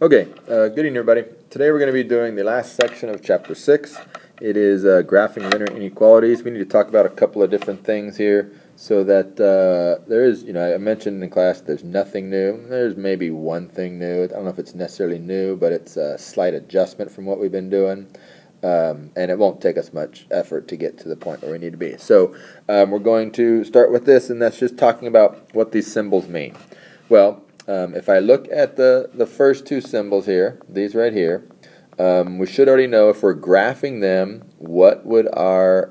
Okay, good evening everybody. Today we're going to be doing the last section of Chapter 6. It is graphing linear inequalities. We need to talk about a couple of different things here so that there is, I mentioned in class there's nothing new. There's maybe one thing new. I don't know if it's necessarily new, but it's a slight adjustment from what we've been doing. And it won't take us much effort to get to the point where we need to be. So we're going to start with this, and that's just talking about what these symbols mean. Well, if I look at the first two symbols here, these right here, we should already know if we're graphing them, what would our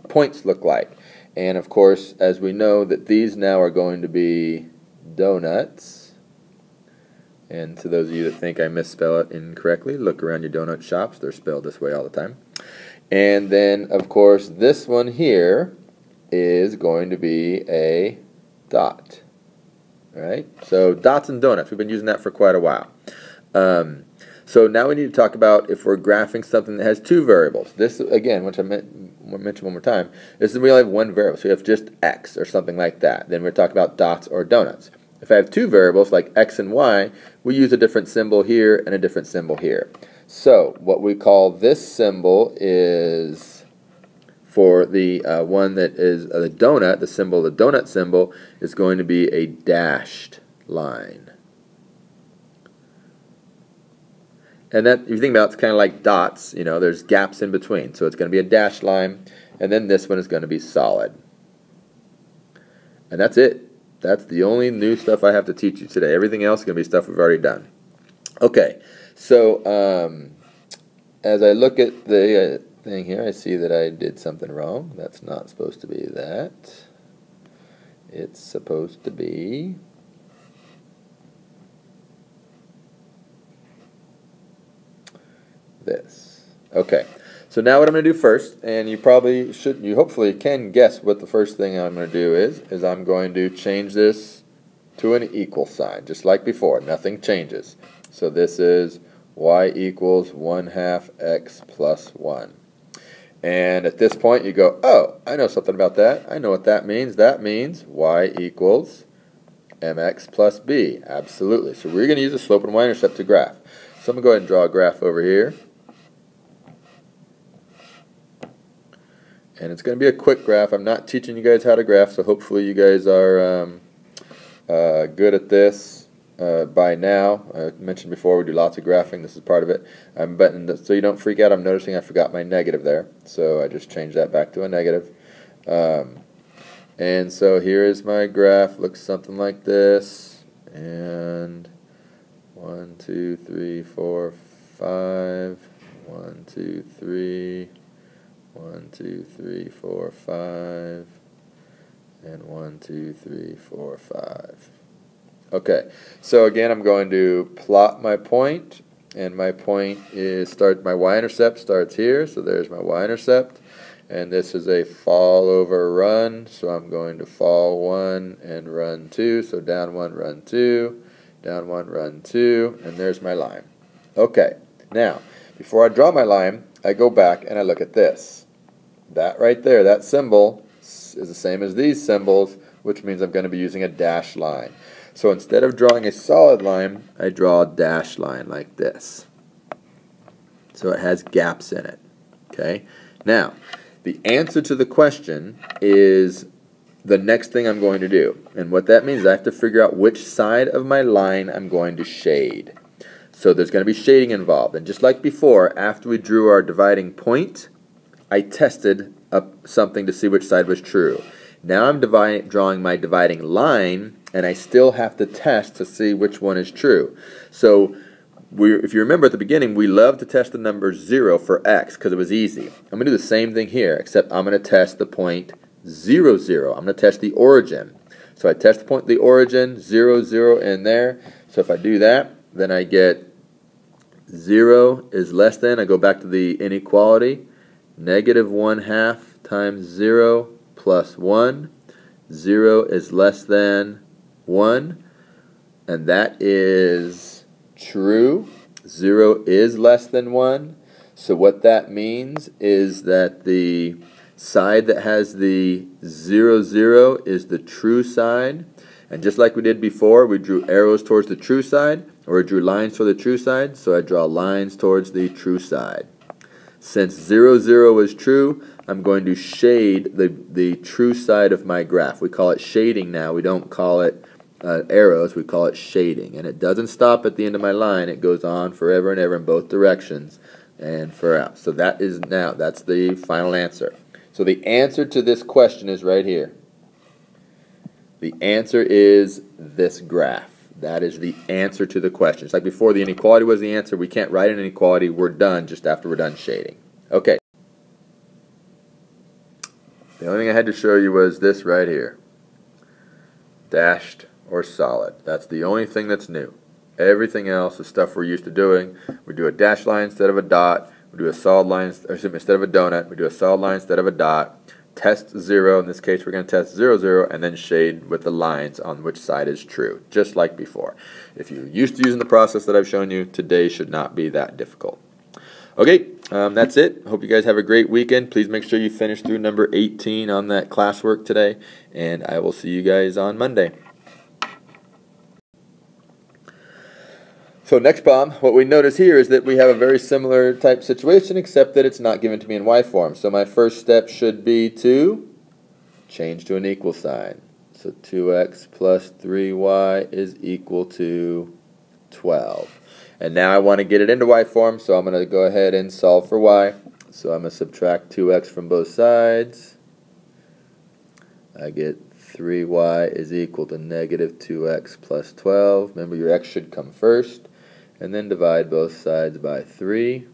points look like. And of course, as we know that these now are going to be donuts. And to those of you that think I misspell it incorrectly, look around your donut shops. They're spelled this way all the time. And then, of course, this one here is going to be a dot. Right? So dots and donuts, we've been using that for quite a while. So now we need to talk about if we're graphing something that has two variables. This, again, which I mentioned one more time, this is we only have one variable. So we have just x or something like that. Then we're talking about dots or donuts. If I have two variables like x and y, we use a different symbol here and a different symbol here. So what we call this symbol is, for the one that is the donut, the symbol, the donut symbol, is going to be a dashed line. And that, if you think about it, it's kind of like dots, there's gaps in between. So it's going to be a dashed line, and then this one is going to be solid. And that's it. That's the only new stuff I have to teach you today. Everything else is going to be stuff we've already done. Okay, so as I look at the thing here, I see that I did something wrong. That's not supposed to be that. It's supposed to be this. Okay, so now what I'm going to do first, and you hopefully can guess what the first thing I'm going to do is I'm going to change this to an equal sign, just like before. Nothing changes. So this is y equals 1/2 x plus 1. And at this point you go, oh, I know something about that. I know what that means. That means y equals mx plus b. Absolutely. So we're going to use the slope and y-intercept to graph. So I'm going to go ahead and draw a graph over here. And it's going to be a quick graph. I'm not teaching you guys how to graph, so hopefully you guys are good at this by now. I mentioned before we do lots of graphing. This is part of it. So you don't freak out, I'm noticing I forgot my negative there. So I just changed that back to a negative. And so here is my graph. Looks something like this. And 1, 2, 3, 4, 5. 1, 2, 3. 1, 2, 3, 4, 5. And 1, 2, 3, 4, 5. Okay, so again I'm going to plot my point, and my point is my y-intercept starts here, so there's my y-intercept, and this is a fall over run, so I'm going to fall 1 and run 2, so down 1, run 2, down 1, run 2, and there's my line. Okay, now before I draw my line, I go back and I look at this. That right there, that symbol is the same as these symbols, which means I'm going to be using a dashed line. So instead of drawing a solid line, I draw a dashed line like this. So it has gaps in it. Okay? Now, the answer to the question is the next thing I'm going to do. And what that means is I have to figure out which side of my line I'm going to shade. So there's going to be shading involved. And just like before, after we drew our dividing point, I tested something to see which side was true. Now I'm drawing my dividing line, and I still have to test to see which one is true. So if you remember at the beginning, we loved to test the number 0 for x because it was easy. I'm going to do the same thing here, except I'm going to test the point 0, 0. I'm going to test the origin. So I test the point the origin, 0, 0 in there. So if I do that, then I get 0 is less than, I go back to the inequality, negative 1/2 times 0 plus 1. 0 is less than 1, and that is true. 0 is less than 1. So what that means is that the side that has the 0, 0 is the true side, And just like we did before, we drew arrows towards the true side, or we drew lines for the true side, so I draw lines towards the true side. Since 0, 0 is true, I'm going to shade the true side of my graph. We call it shading now. We don't call it arrows, we call it shading. And it doesn't stop at the end of my line. It goes on forever and ever in both directions and forever. So that's the final answer. So the answer to this question is right here. The answer is this graph. That is the answer to the question. It's like before, the inequality was the answer. We can't write an inequality. We're done just after we're done shading. Okay. The only thing I had to show you was this right here. Dashed or solid. That's the only thing that's new. Everything else is stuff we're used to doing. We do a dashed line instead of a dot. We do a solid line instead of a donut. We do a solid line instead of a dot. Test 0, in this case we're going to test 0, 0, and then shade with the lines on which side is true, just like before. If you're used to using the process that I've shown you, today should not be that difficult. Okay, that's it. Hope you guys have a great weekend. Please make sure you finish through number 18 on that classwork today, and I will see you guys on Monday. So next problem, what we notice here is that we have a very similar type situation, except that it's not given to me in y form. So my first step should be to change to an equal sign. So 2x plus 3y is equal to 12. And now I want to get it into y form, so I'm going to go ahead and solve for y. So I'm going to subtract 2x from both sides. I get 3y is equal to negative 2x plus 12. Remember, your x should come first. And then divide both sides by 3.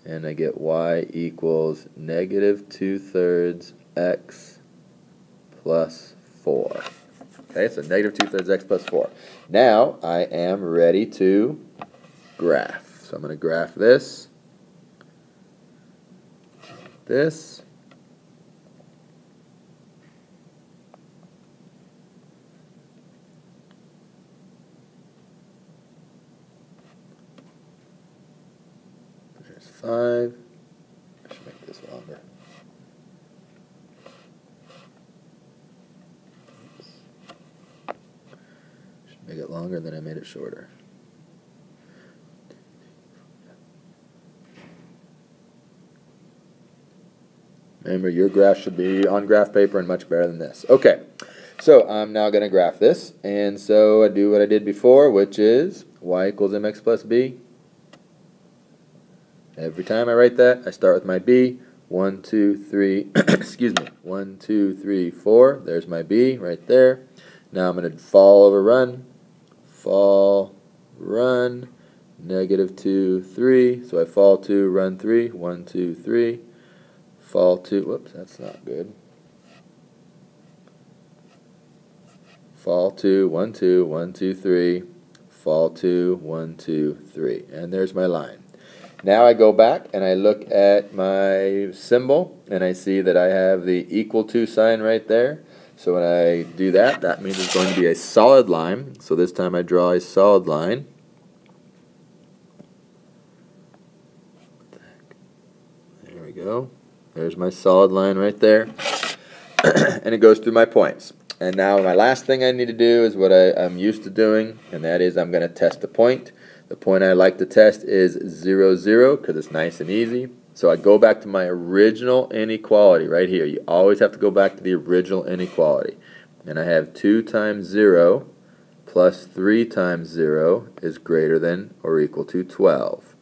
And I get y equals negative 2/3 x plus 4. Okay, so negative 2/3 x plus 4. Now I am ready to graph. So I'm going to graph this, this, there's 5. I should make this longer. Should make it longer, then I made it shorter. Remember, your graph should be on graph paper and much better than this. Okay, so I'm now going to graph this, and so I do what I did before, which is y equals mx plus b. Every time I write that, I start with my b. 1, 2, 3, excuse me, 1, 2, 3, 4. There's my b right there. Now I'm going to fall over run, fall, run, negative 2, 3. So I fall 2, run 3, 1, 2, 3. Fall 2, whoops, that's not good. Fall 2, 1, 2, 1, 2, 3. Fall 2, 1, 2, 3. And there's my line. Now I go back and I look at my symbol and I see that I have the equal to sign right there. So when I do that, that means it's going to be a solid line. So this time I draw a solid line. There we go. There's my solid line right there. And it goes through my points. And now my last thing I need to do is what I'm used to doing, and that is I'm going to test a point. The point I like to test is 0, 0 because it's nice and easy. So I go back to my original inequality right here. You always have to go back to the original inequality. And I have 2 times 0 plus 3 times 0 is greater than or equal to 12.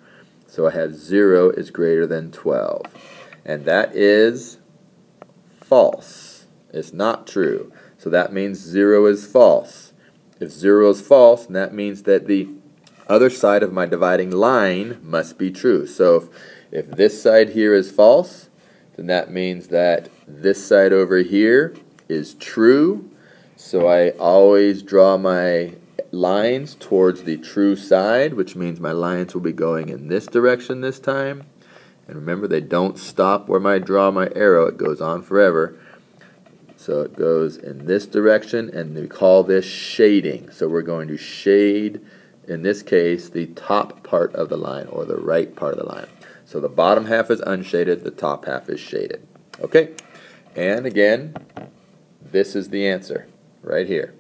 So I have 0 is greater than 12. And that is false. It's not true. So that means 0 is false. If 0 is false, then that means that the other side of my dividing line must be true. So if this side here is false, then that means that this side over here is true. So I always draw my lines towards the true side, which means my lines will be going in this direction this time. And remember, they don't stop where I draw my arrow. It goes on forever. So it goes in this direction, and we call this shading. So we're going to shade, in this case, the top part of the line, or the right part of the line. So the bottom half is unshaded, the top half is shaded. Okay, and again, this is the answer right here.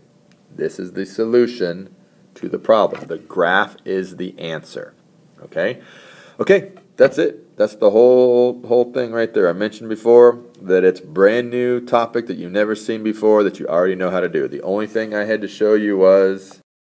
This is the solution to the problem. The graph is the answer. Okay? Okay, that's it. That's the whole thing right there. I mentioned before that it's a brand new topic that you've never seen before that you already know how to do. The only thing I had to show you was